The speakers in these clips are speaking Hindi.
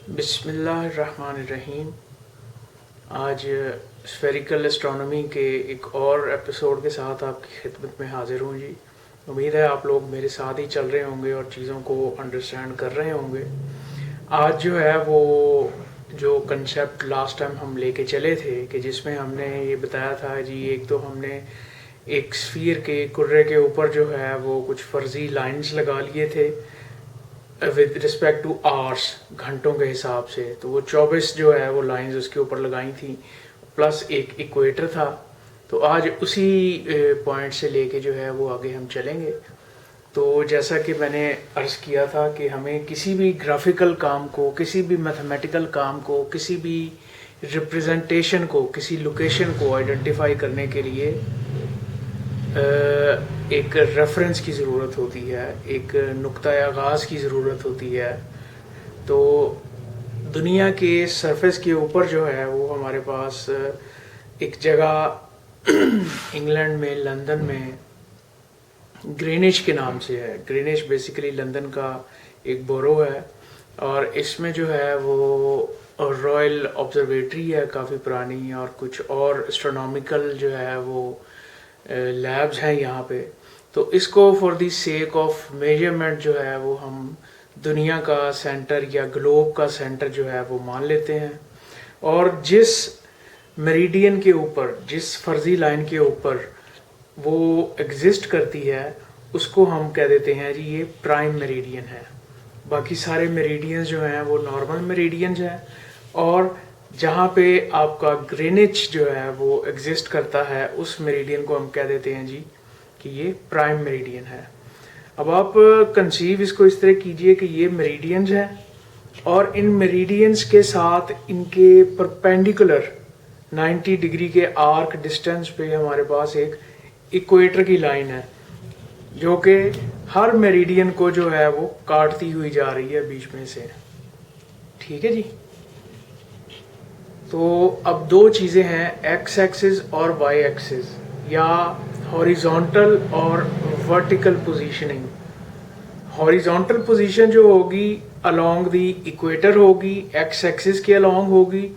बिस्मिल्लाहिर्रहमानिर्रहीम। आज स्फेरिकल एस्ट्रोनॉमी के एक और एपिसोड के साथ आपकी खिदमत में हाजिर हूँ जी। उम्मीद है आप लोग मेरे साथ ही चल रहे होंगे और चीज़ों को अंडरस्टैंड कर रहे होंगे। आज जो है वो जो कंसेप्ट लास्ट टाइम हम लेके चले थे कि जिसमें हमने ये बताया था जी, एक तो हमने एक स्फीयर के कुर्रे के ऊपर जो है वो कुछ फर्जी लाइंस लगा लिए थे विद रिस्पेक्ट टू आवर्स, घंटों के हिसाब से। तो वो 24 जो है वो लाइंस उसके ऊपर लगाई थी, प्लस एक इक्वेटर था। तो आज उसी पॉइंट से लेके जो है वो आगे हम चलेंगे। तो जैसा कि मैंने अर्ज़ किया था कि हमें किसी भी ग्राफिकल काम को, किसी भी मैथमेटिकल काम को, किसी भी रिप्रेजेंटेशन को, किसी लोकेशन को आइडेंटिफाई करने के लिए एक रेफरेंस की ज़रूरत होती है, एक नुक्ता आगाज़ की ज़रूरत होती है। तो दुनिया के सरफेस के ऊपर जो है वो हमारे पास एक जगह इंग्लैंड में, लंदन में, ग्रीनिच के नाम से है। ग्रीनिच बेसिकली लंदन का एक बोरो है और इसमें जो है वो रॉयल ऑब्जर्वेटरी है काफ़ी पुरानी, और कुछ और एस्ट्रोनॉमिकल जो है वो लैब्स हैं यहाँ पे। तो इसको for the sake of measurement जो है वो हम दुनिया का सेंटर या ग्लोब का सेंटर जो है वो मान लेते हैं। और जिस मेरिडियन के ऊपर, जिस फर्जी लाइन के ऊपर वो एग्जिस्ट करती है, उसको हम कह देते हैं जी ये प्राइम मेरिडियन है। बाकी सारे मेरिडियंस जो हैं वो नॉर्मल मेरिडियंस हैं, और जहाँ पे आपका ग्रीनिच जो है वो एग्जिस्ट करता है, उस मेरिडियन को हम कह देते हैं जी कि ये प्राइम मेरिडियन है। अब आप कंसीव इसको इस तरह कीजिए कि ये मेरिडियंस हैं और इन मेरिडियंस के साथ इनके परपेंडिकुलर 90 डिग्री के आर्क डिस्टेंस पे हमारे पास एक इक्वेटर की लाइन है जो कि हर मेरिडियन को जो है वो काटती हुई जा रही है बीच में से। ठीक है जी। तो अब दो चीज़ें हैं, एक्स एक्सिस और वाई एक्सिस, या हॉरिजॉन्टल और वर्टिकल पोजीशनिंग। हॉरिजॉन्टल पोजीशन जो होगी अलोंग द इक्वेटर होगी, एक्स एक्सिस के अलोंग होगी।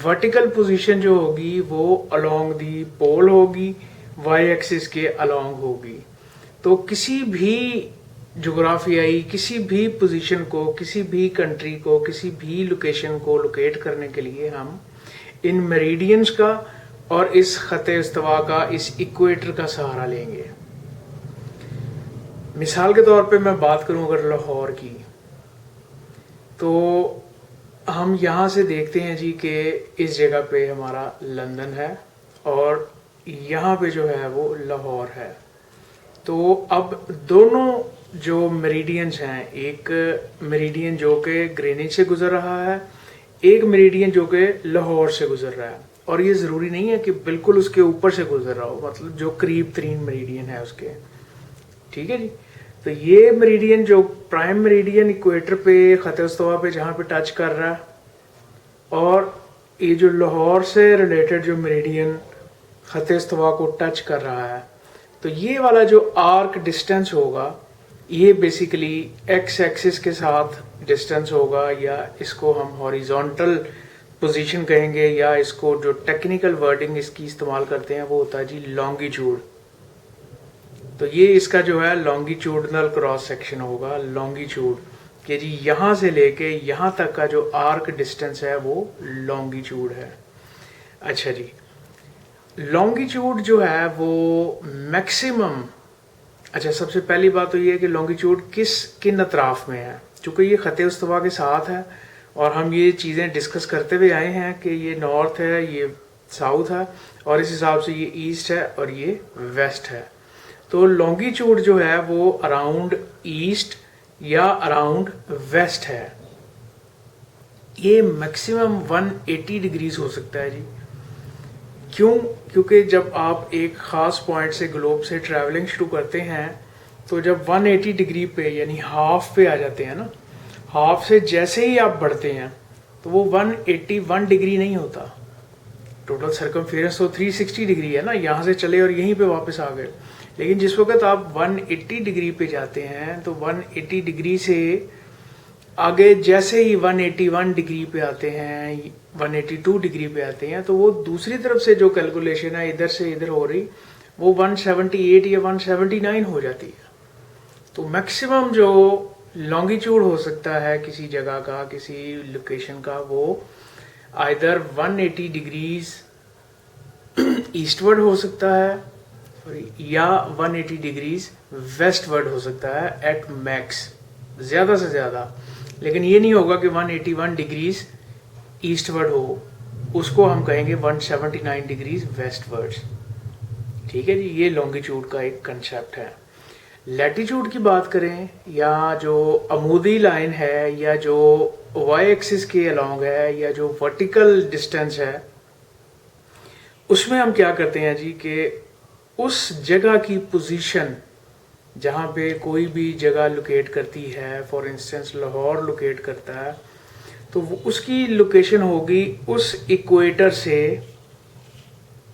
वर्टिकल पोजीशन जो होगी वो अलोंग द पोल होगी, वाई एक्सिस के अलोंग होगी। तो किसी भी जोग्राफियाई, किसी भी पोजीशन को, किसी भी कंट्री को, किसी भी लोकेशन को लोकेट करने के लिए हम इन मेरिडियंस का और इस खते इस्तवा का, इस इक्वेटर का सहारा लेंगे। मिसाल के तौर पे मैं बात करूं अगर लाहौर की, तो हम यहाँ से देखते हैं जी कि इस जगह पे हमारा लंदन है और यहाँ पे जो है वो लाहौर है। तो अब दोनों जो मेरिडियंस हैं, एक मेरिडियन जो कि ग्रीनिच से गुजर रहा है, एक मेरिडियन जो कि लाहौर से गुजर रहा है, और ये ज़रूरी नहीं है कि बिल्कुल उसके ऊपर से गुजर रहा हो, मतलब जो करीब तरीन मेरिडियन है उसके। ठीक है जी। तो ये मेरिडियन जो प्राइम मेरिडियन इक्वेटर पे, खत-ए-इस्तवा पे जहाँ पे टच कर रहा है, और ये जो लाहौर से रिलेटेड जो मेरिडियन खत-ए-इस्तवा को टच कर रहा है, तो ये वाला जो आर्क डिस्टेंस होगा ये बेसिकली एक्स एक्सिस के साथ डिस्टेंस होगा, या इसको हम हॉरिजॉन्टल पोजीशन कहेंगे, या इसको जो टेक्निकल वर्डिंग इसकी इस्तेमाल करते हैं वो होता है जी लॉन्गिट्यूड। तो ये इसका जो है लॉन्गिट्यूडनल क्रॉस सेक्शन होगा, लॉन्गिट्यूड कि जी यहाँ से लेके यहाँ तक का जो आर्क डिस्टेंस है वो लॉन्गिट्यूड है। अच्छा जी, लॉन्गिट्यूड जो है वो मैक्सिमम, अच्छा सबसे पहली बात तो ये है कि लॉन्गिट्यूड किन अतराफ में है। चूँकि ये खत-ए-इस्तवा के साथ है और हम ये चीज़ें डिस्कस करते हुए आए हैं कि ये नॉर्थ है, ये साउथ है, और इस हिसाब से ये ईस्ट है और ये वेस्ट है। तो लॉन्गिट्यूड जो है वो अराउंड ईस्ट या अराउंड वेस्ट है। ये मैक्सिमम 180 डिग्रीज हो सकता है जी। क्यों? क्योंकि जब आप एक ख़ास पॉइंट से, ग्लोब से ट्रैवलिंग शुरू करते हैं, तो जब 180 डिग्री पे यानी हाफ पे आ जाते हैं ना, हाफ से जैसे ही आप बढ़ते हैं तो वो 181 डिग्री नहीं होता। टोटल सर्कमफेरेंस तो 360 डिग्री है ना, यहाँ से चले और यहीं पे वापस आ गए। लेकिन जिस वक्त आप 180 डिग्री पे जाते हैं तो 180 डिग्री से आगे जैसे ही 181 डिग्री पे आते हैं, 182 डिग्री पे आते हैं, तो वो दूसरी तरफ से जो कैलकुलेशन है इधर से इधर हो रही, वो 178 या 179 हो जाती है। तो मैक्सिमम जो लॉन्गिट्यूड हो सकता है किसी जगह का, किसी लोकेशन का, वो आइदर 180 डिग्रीज ईस्टवर्ड हो सकता है, सॉरी, या 180 डिग्रीज वेस्टवर्ड हो सकता है एट मैक्स, ज्यादा से ज्यादा। लेकिन ये नहीं होगा कि 181 डिग्रीज ईस्टवर्ड हो, उसको हम कहेंगे 179 डिग्रीज वेस्टवर्ड। ठीक है जी, ये लॉन्गिट्यूड का एक कंसेप्ट है। लैटिट्यूड की बात करें, या जो अमूदी लाइन है, या जो वाई एक्सिस के अलोंग है, या जो वर्टिकल डिस्टेंस है, उसमें हम क्या करते हैं जी कि उस जगह की पोजीशन जहां पे कोई भी जगह लोकेट करती है, फॉर इंस्टेंस लाहौर लोकेट करता है, तो वो उसकी लोकेशन होगी उस इक्वेटर से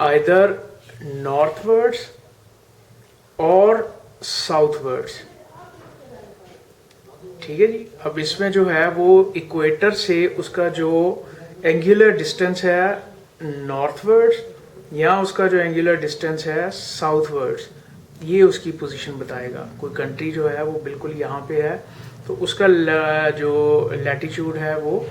आइदर नॉर्थवर्ड्स और साउथवर्ड्स। ठीक है जी। अब इसमें जो है वो इक्वेटर से उसका जो एंगुलर डिस्टेंस है नॉर्थवर्ड्स, या उसका जो एंगुलर डिस्टेंस है साउथवर्ड्स, ये उसकी पोजीशन बताएगा। कोई कंट्री जो है वो बिल्कुल यहाँ पे है, तो उसका जो लैटिट्यूड है वो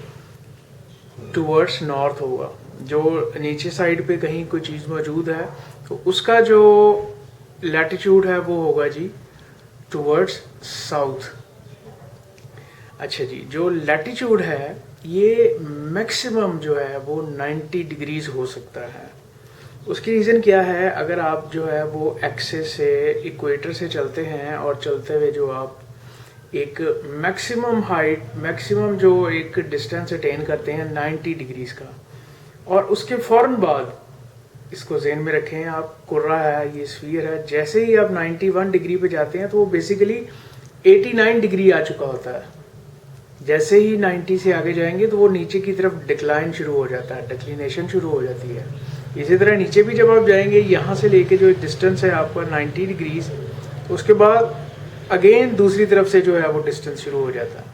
टुवर्ड्स नॉर्थ होगा। जो नीचे साइड पे कहीं कोई चीज़ मौजूद है, तो उसका जो लैटिट्यूड है वो होगा जी टुवर्ड्स साउथ। अच्छा जी, जो लैटिट्यूड है ये मैक्सिमम जो है वो 90 डिग्रीज हो सकता है। उसकी रीज़न क्या है, अगर आप जो है वो एक्सेस से इक्वेटर से चलते हैं और चलते हुए जो आप एक मैक्सिमम हाइट, मैक्सिमम जो एक डिस्टेंस अटेन करते हैं 90 डिग्रीज का, और उसके फौरन बाद इसको ज़हन में रखें, आप कुर्रा है, ये स्फीयर है, जैसे ही आप 91 डिग्री पे जाते हैं तो वो बेसिकली 89 डिग्री आ चुका होता है। जैसे ही 90 से आगे जाएंगे तो वो नीचे की तरफ डिक्लाइन शुरू हो जाता है, डिक्लिनेशन शुरू हो जाती है। इसी तरह नीचे भी जब आप जाएंगे, यहाँ से लेके जो डिस्टेंस है आपका 90 डिग्रीज, तो उसके बाद अगेन दूसरी तरफ से जो है वो डिस्टेंस शुरू हो जाता है।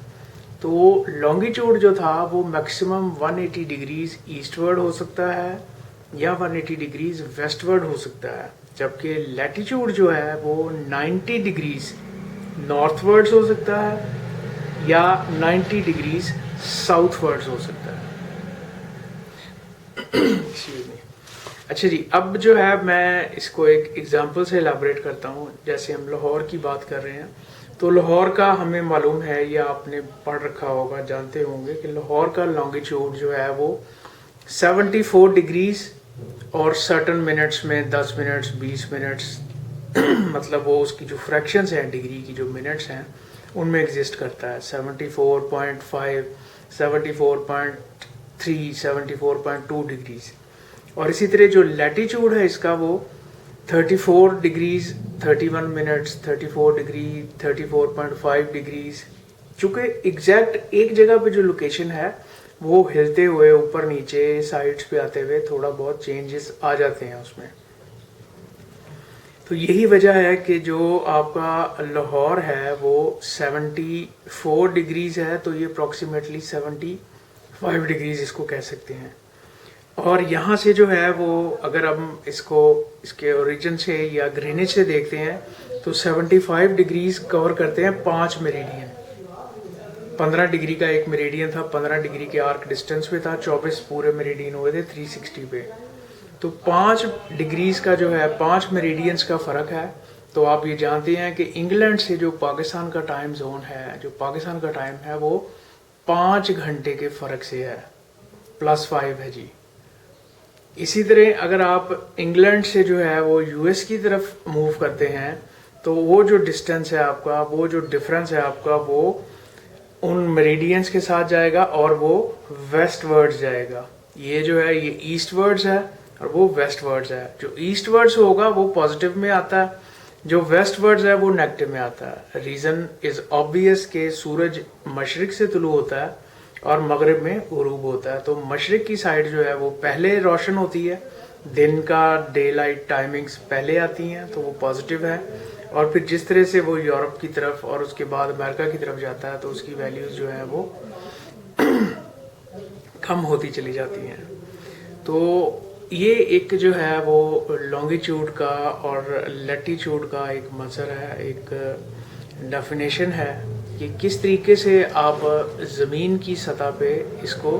तो लॉन्गिट्यूड जो था वो मैक्सिमम 180 डिग्रीज ईस्टवर्ड हो सकता है या 180 डिग्रीज वेस्टवर्ड हो सकता है, जबकि लैटिट्यूड जो है वो 90 डिग्रीज नॉर्थवर्ड्स हो सकता है या 90 डिग्रीज साउथवर्ड्स हो सकता है। अच्छा जी, अब जो है मैं इसको एक एग्जांपल से एलाबरेट करता हूँ। जैसे हम लाहौर की बात कर रहे हैं, तो लाहौर का हमें मालूम है या आपने पढ़ रखा होगा, जानते होंगे कि लाहौर का लॉन्गिट्यूड जो है वो 74 डिग्रीज और सर्टन मिनट्स में 10 मिनट्स 20 मिनट्स मतलब वो उसकी जो फ्रैक्शंस हैं डिग्री की, जो मिनट्स हैं, उनमें एग्जिस्ट करता है। 74.5, 74.3, 74.2 डिग्रीज। और इसी तरह जो लैटिट्यूड है इसका वो 34 डिग्रीज 31 मिनट्स, 34 डिग्री 34.5 डिग्रीज। चूंकि एग्जैक्ट एक जगह पे जो लोकेशन है वो हिलते हुए ऊपर नीचे साइड्स पे आते हुए थोड़ा बहुत चेंजेस आ जाते हैं उसमें। तो यही वजह है कि जो आपका लाहौर है वो 74 डिग्रीज है, तो ये अप्रॉक्सीमेटली 75 डिग्रीज इसको कह सकते हैं। और यहाँ से जो है वो अगर हम इसको इसके ओरिजिन से या ग्रीनिच से देखते हैं तो 75 डिग्रीज कवर करते हैं 5 मेरिडियन। 15 डिग्री का एक मेरिडियन था, 15 डिग्री के आर्क डिस्टेंस पे था, 24 पूरे मेरिडियन हुए थे 360 पे। तो 5 डिग्रीज का जो है 5 मेरिडियंस का फर्क है। तो आप ये जानते हैं कि इंग्लैंड से जो पाकिस्तान का टाइम जोन है, जो पाकिस्तान का टाइम है वो 5 घंटे के फर्क से है, +5 है जी। इसी तरह अगर आप इंग्लैंड से जो है वो यूएस की तरफ मूव करते हैं तो वो जो डिस्टेंस है आपका, वो जो डिफरेंस है आपका, वो उन मेरिडियंस के साथ जाएगा और वो वेस्टवर्ड्स जाएगा। ये जो है ये ईस्टवर्ड्स है और वो वेस्टवर्ड्स है। जो ईस्टवर्ड्स होगा वो पॉजिटिव में आता है, जो वेस्टवर्ड्स है वो नेगेटिव में आता है। रीजन इज ऑब्वियस कि सूरज मशरिक से तुलू होता है और मगरिब में गुरूब होता है। तो मशरिक की साइड जो है वो पहले रोशन होती है, दिन का डे लाइट टाइमिंग्स पहले आती हैं, तो वो पॉजिटिव है। और फिर जिस तरह से वो यूरोप की तरफ और उसके बाद अमेरिका की तरफ जाता है तो उसकी वैल्यूज़ जो है वो कम होती चली जाती हैं। तो ये एक जो है वो लॉन्गिट्यूड का और लैटिट्यूड का एक मसर है, एक डेफिनेशन है कि किस तरीके से आप ज़मीन की सतह पे इसको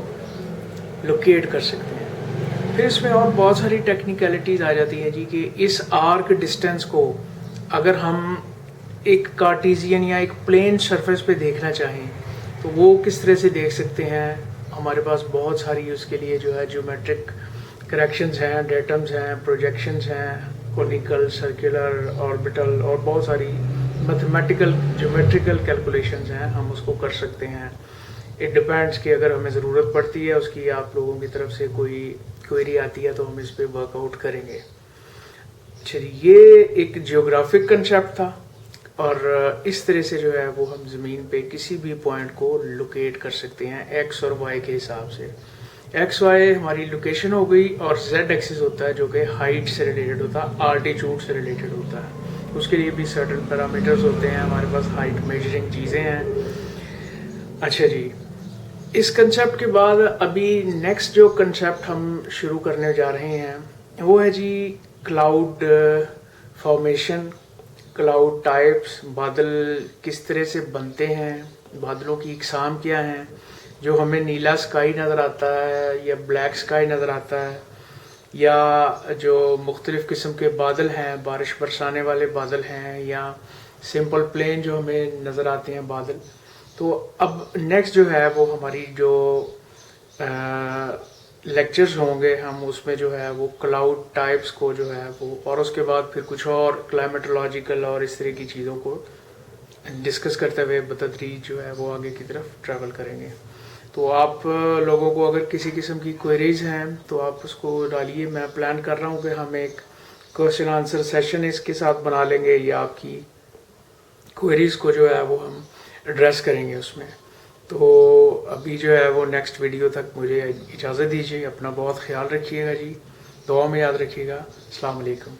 लोकेट कर सकते हैं। फिर इसमें और बहुत सारी टेक्निकलिटीज़ आ जाती हैं जी कि इस आर्क डिस्टेंस को अगर हम एक कार्टेशियन या एक प्लेन सरफेस पे देखना चाहें तो वो किस तरह से देख सकते हैं। हमारे पास बहुत सारी उसके लिए जो है ज्योमेट्रिक करेक्शंस हैं, डेटम्स हैं, प्रोजेक्शंस हैं, कोनिकल, सर्कुलर, ऑर्बिटल और बहुत सारी मैथमेटिकल ज्योमेट्रिकल कैलकुलेशंस हैं, हम उसको कर सकते हैं। इट डिपेंड्स कि अगर हमें ज़रूरत पड़ती है उसकी, आप लोगों की तरफ से कोई क्वेरी आती है तो हम इस पर वर्कआउट करेंगे। चलिए, ये एक जियोग्राफिक कंसेप्ट था और इस तरह से जो है वो हम ज़मीन पे किसी भी पॉइंट को लोकेट कर सकते हैं एक्स और वाई के हिसाब से। एक्स वाई हमारी लोकेशन हो गई और जेड एक्सिस होता है जो कि हाइट से रिलेटेड होता है, आल्टीट्यूड से रिलेटेड होता है। उसके लिए भी सर्टेन पैरामीटर्स होते हैं, हमारे पास हाइट मेजरिंग चीज़ें हैं। अच्छा जी, इस कंसेप्ट के बाद अभी नेक्स्ट जो कंसेप्ट हम शुरू करने जा रहे हैं वो है जी क्लाउड फॉर्मेशन, क्लाउड टाइप्स, बादल किस तरह से बनते हैं, बादलों की इकसाम क्या हैं। जो हमें नीला स्काई नज़र आता है या ब्लैक स्काई नज़र आता है, या जो मुख्तलिफ़ किस्म के बादल हैं, बारिश बरसाने वाले बादल हैं, या सिंपल प्लेन जो हमें नज़र आते हैं बादल। तो अब नेक्स्ट जो है वो हमारी जो लेक्चर्स होंगे हम उसमें जो है वो क्लाउड टाइप्स को जो है वो, और उसके बाद फिर कुछ और क्लाइमेटोलॉजिकल और इस तरह की चीज़ों को डिस्कस करते हुए बतदरीज जो है वो आगे की तरफ ट्रैवल करेंगे। तो आप लोगों को अगर किसी किस्म की क्वेरीज हैं तो आप उसको डालिए। मैं प्लान कर रहा हूँ कि हम एक क्वेश्चन आंसर सेशन इसके साथ बना लेंगे या आपकी क्वेरीज को जो है वो हम एड्रेस करेंगे उसमें। तो अभी जो है वो नेक्स्ट वीडियो तक मुझे इजाज़त दीजिए। अपना बहुत ख्याल रखिएगा जी, दुआ में याद रखिएगा। अस्सलाम वालेकुम।